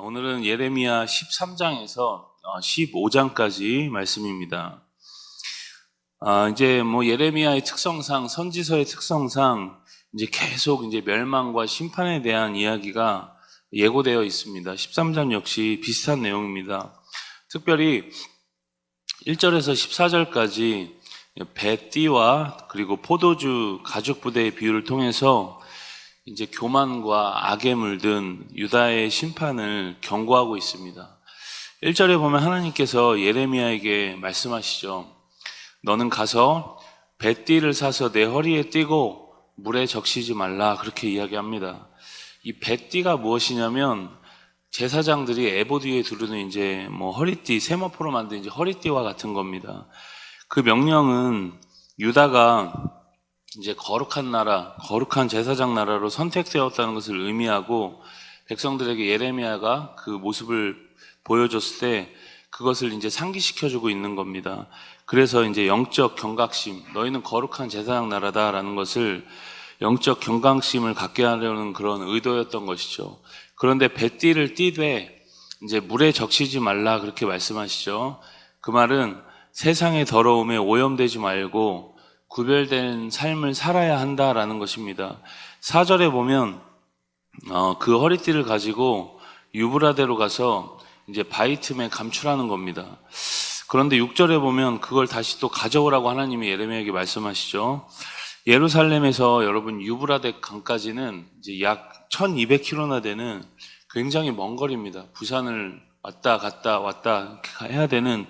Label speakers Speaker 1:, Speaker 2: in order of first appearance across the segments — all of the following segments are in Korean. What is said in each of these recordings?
Speaker 1: 오늘은 예레미야 13장에서 15장까지 말씀입니다. 이제 예레미야의 특성상, 선지서의 특성상 이제 계속 이제 멸망과 심판에 대한 이야기가 예고되어 있습니다. 13장 역시 비슷한 내용입니다. 특별히 1절에서 14절까지 뱃띠와 그리고 포도주 가죽 부대의 비유를 통해서 이제 교만과 악에 물든 유다의 심판을 경고하고 있습니다. 1절에 보면 하나님께서 예레미야에게 말씀하시죠. 너는 가서 뱃띠를 사서 내 허리에 띠고 물에 적시지 말라, 그렇게 이야기합니다. 이 뱃띠가 무엇이냐면 제사장들이 에봇 위에 두르는 이제 허리띠, 세마포로 만든 이제 허리띠와 같은 겁니다. 그 명령은 유다가 이제 거룩한 나라, 거룩한 제사장 나라로 선택되었다는 것을 의미하고 백성들에게 예레미야가 그 모습을 보여줬을 때 그것을 이제 상기시켜주고 있는 겁니다. 그래서 이제 영적 경각심, 너희는 거룩한 제사장 나라다라는 것을 영적 경각심을 갖게 하려는 그런 의도였던 것이죠. 그런데 뱃띠를 띠되 이제 물에 적시지 말라, 그렇게 말씀하시죠. 그 말은 세상의 더러움에 오염되지 말고 구별된 삶을 살아야 한다라는 것입니다. 4절에 보면 그 허리띠를 가지고 유브라데로 가서 이제 바위 틈에 감추라는 겁니다. 그런데 6절에 보면 그걸 다시 또 가져오라고 하나님이 예레미야에게 말씀하시죠. 예루살렘에서 여러분 유브라데 강까지는 이제 약 1200km나 되는 굉장히 먼 거리입니다. 부산을 왔다 갔다 왔다 해야 되는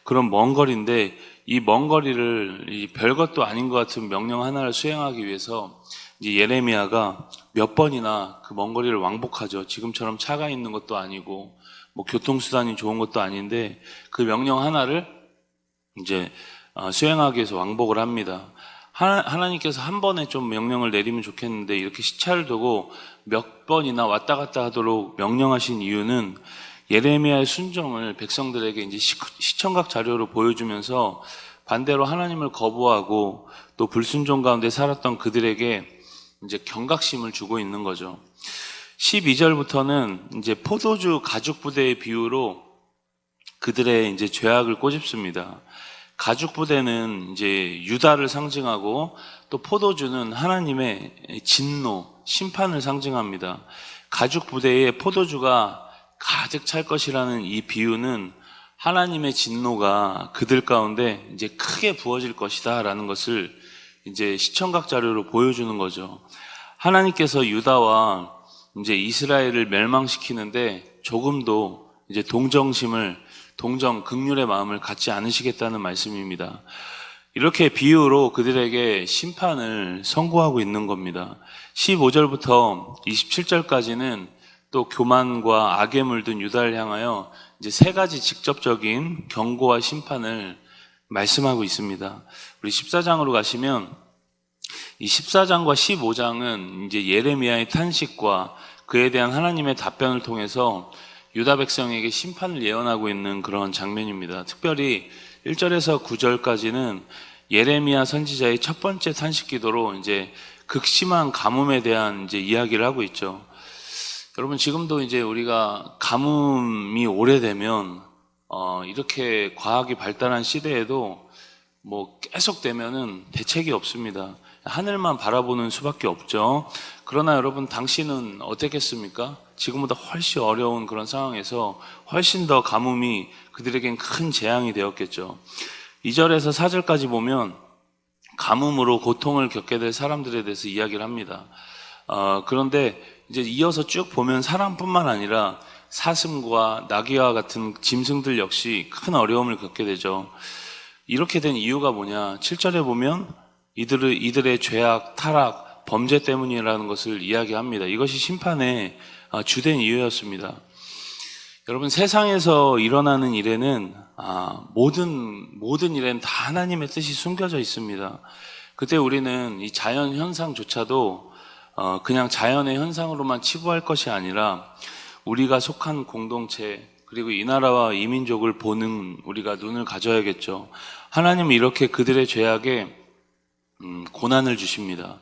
Speaker 1: 그런 먼 거리인데, 이 먼 거리를 이 별것도 아닌 것 같은 명령 하나를 수행하기 위해서 이제 예레미야가 몇 번이나 그 먼 거리를 왕복하죠. 지금처럼 차가 있는 것도 아니고 교통수단이 좋은 것도 아닌데 그 명령 하나를 이제 수행하기 위해서 왕복을 합니다. 하나님께서 한 번에 좀 명령을 내리면 좋겠는데 이렇게 시차를 두고 몇 번이나 왔다 갔다 하도록 명령하신 이유는 예레미야의 순종을 백성들에게 이제 시청각 자료로 보여주면서 반대로 하나님을 거부하고 또 불순종 가운데 살았던 그들에게 이제 경각심을 주고 있는 거죠. 12절부터는 이제 포도주 가죽 부대의 비유로 그들의 이제 죄악을 꼬집습니다. 가죽 부대는 이제 유다를 상징하고 또 포도주는 하나님의 진노, 심판을 상징합니다. 가죽 부대에 포도주가 가득 찰 것이라는 이 비유는 하나님의 진노가 그들 가운데 이제 크게 부어질 것이다라는 것을 이제 시청각 자료로 보여주는 거죠. 하나님께서 유다와 이제 이스라엘을 멸망시키는데 조금도 이제 긍휼의 마음을 갖지 않으시겠다는 말씀입니다. 이렇게 비유로 그들에게 심판을 선고하고 있는 겁니다. 15절부터 27절까지는 또 교만과 악에 물든 유다를 향하여 이제 세 가지 직접적인 경고와 심판을 말씀하고 있습니다. 우리 14장으로 가시면 이 14장과 15장은 이제 예레미야의 탄식과 그에 대한 하나님의 답변을 통해서 유다 백성에게 심판을 예언하고 있는 그런 장면입니다. 특별히 1절에서 9절까지는 예레미야 선지자의 첫 번째 탄식 기도로 이제 극심한 가뭄에 대한 이제 이야기를 하고 있죠. 여러분, 지금도 이제 우리가 가뭄이 오래되면 이렇게 과학이 발달한 시대에도 계속 되면은 대책이 없습니다. 하늘만 바라보는 수밖에 없죠. 그러나 여러분, 당신은 어떻겠습니까? 지금보다 훨씬 어려운 그런 상황에서 훨씬 더 가뭄이 그들에겐 큰 재앙이 되었겠죠. 2절에서 4절까지 보면 가뭄으로 고통을 겪게 될 사람들에 대해서 이야기를 합니다. 그런데 이제 이어서 쭉 보면 사람뿐만 아니라 사슴과 나귀와 같은 짐승들 역시 큰 어려움을 겪게 되죠. 이렇게 된 이유가 뭐냐? 7절에 보면 이들의 죄악, 타락, 범죄 때문이라는 것을 이야기합니다. 이것이 심판의 주된 이유였습니다. 여러분, 세상에서 일어나는 일에는 모든 일에는 다 하나님의 뜻이 숨겨져 있습니다. 그때 우리는 이 자연 현상조차도 그냥 자연의 현상으로만 치부할 것이 아니라 우리가 속한 공동체, 그리고 이 나라와 이 민족을 보는 우리가 눈을 가져야겠죠. 하나님은 이렇게 그들의 죄악에 고난을 주십니다.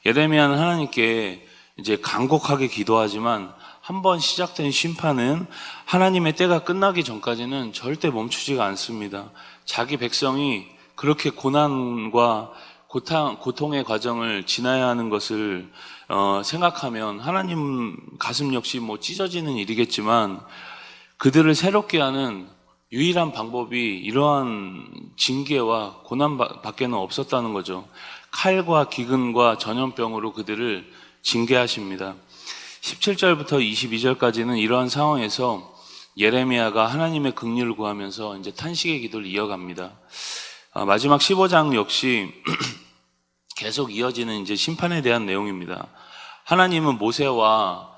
Speaker 1: 예레미야는 하나님께 이제 간곡하게 기도하지만 한번 시작된 심판은 하나님의 때가 끝나기 전까지는 절대 멈추지가 않습니다. 자기 백성이 그렇게 고난과 고통의 과정을 지나야 하는 것을 생각하면 하나님 가슴 역시 뭐 찢어지는 일이겠지만, 그들을 새롭게 하는 유일한 방법이 이러한 징계와 고난밖에는 없었다는 거죠. 칼과 기근과 전염병으로 그들을 징계하십니다. 17절부터 22절까지는 이러한 상황에서 예레미야가 하나님의 긍휼을 구하면서 이제 탄식의 기도를 이어갑니다. 마지막 15장 역시 계속 이어지는 이제 심판에 대한 내용입니다. 하나님은 모세와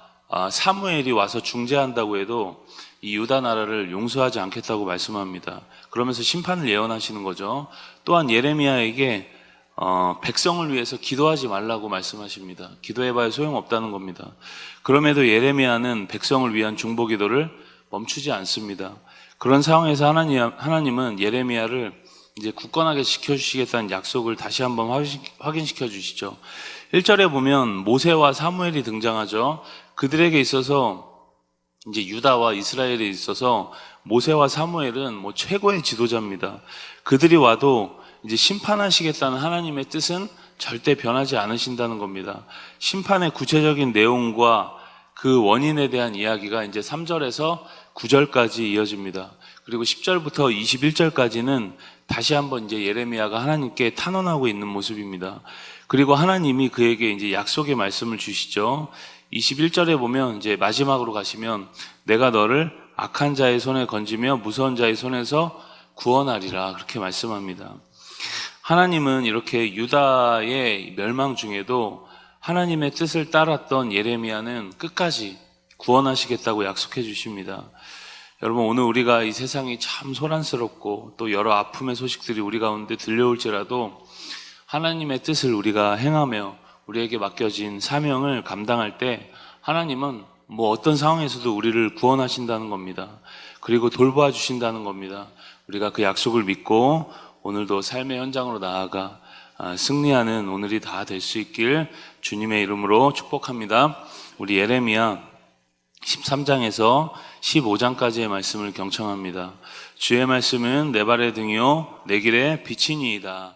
Speaker 1: 사무엘이 와서 중재한다고 해도 이 유다 나라를 용서하지 않겠다고 말씀합니다. 그러면서 심판을 예언하시는 거죠. 또한 예레미야에게 백성을 위해서 기도하지 말라고 말씀하십니다. 기도해봐야 소용없다는 겁니다. 그럼에도 예레미야는 백성을 위한 중보 기도를 멈추지 않습니다. 그런 상황에서 하나님은 예레미야를 이제 굳건하게 지켜주시겠다는 약속을 다시 한번 확인시켜 주시죠. 1절에 보면 모세와 사무엘이 등장하죠. 그들에게 있어서 이제 유다와 이스라엘에 있어서 모세와 사무엘은 뭐 최고의 지도자입니다. 그들이 와도 이제 심판하시겠다는 하나님의 뜻은 절대 변하지 않으신다는 겁니다. 심판의 구체적인 내용과 그 원인에 대한 이야기가 이제 3절에서 9절까지 이어집니다. 그리고 10절부터 21절까지는 다시 한번 이제 예레미야가 하나님께 탄원하고 있는 모습입니다. 그리고 하나님이 그에게 이제 약속의 말씀을 주시죠. 21절에 보면 이제 마지막으로 가시면 내가 너를 악한 자의 손에 건지며 무서운 자의 손에서 구원하리라, 그렇게 말씀합니다. 하나님은 이렇게 유다의 멸망 중에도 하나님의 뜻을 따랐던 예레미야는 끝까지 구원하시겠다고 약속해 주십니다. 여러분, 오늘 우리가 이 세상이 참 소란스럽고 또 여러 아픔의 소식들이 우리 가운데 들려올지라도 하나님의 뜻을 우리가 행하며 우리에게 맡겨진 사명을 감당할 때 하나님은 뭐 어떤 상황에서도 우리를 구원하신다는 겁니다. 그리고 돌보아 주신다는 겁니다. 우리가 그 약속을 믿고 오늘도 삶의 현장으로 나아가 승리하는 오늘이 다 될 수 있길 주님의 이름으로 축복합니다. 우리 예레미야 13장에서 15장까지의 말씀을 경청합니다. 주의 말씀은 내 발의 등이요 내 길의 빛이니이다.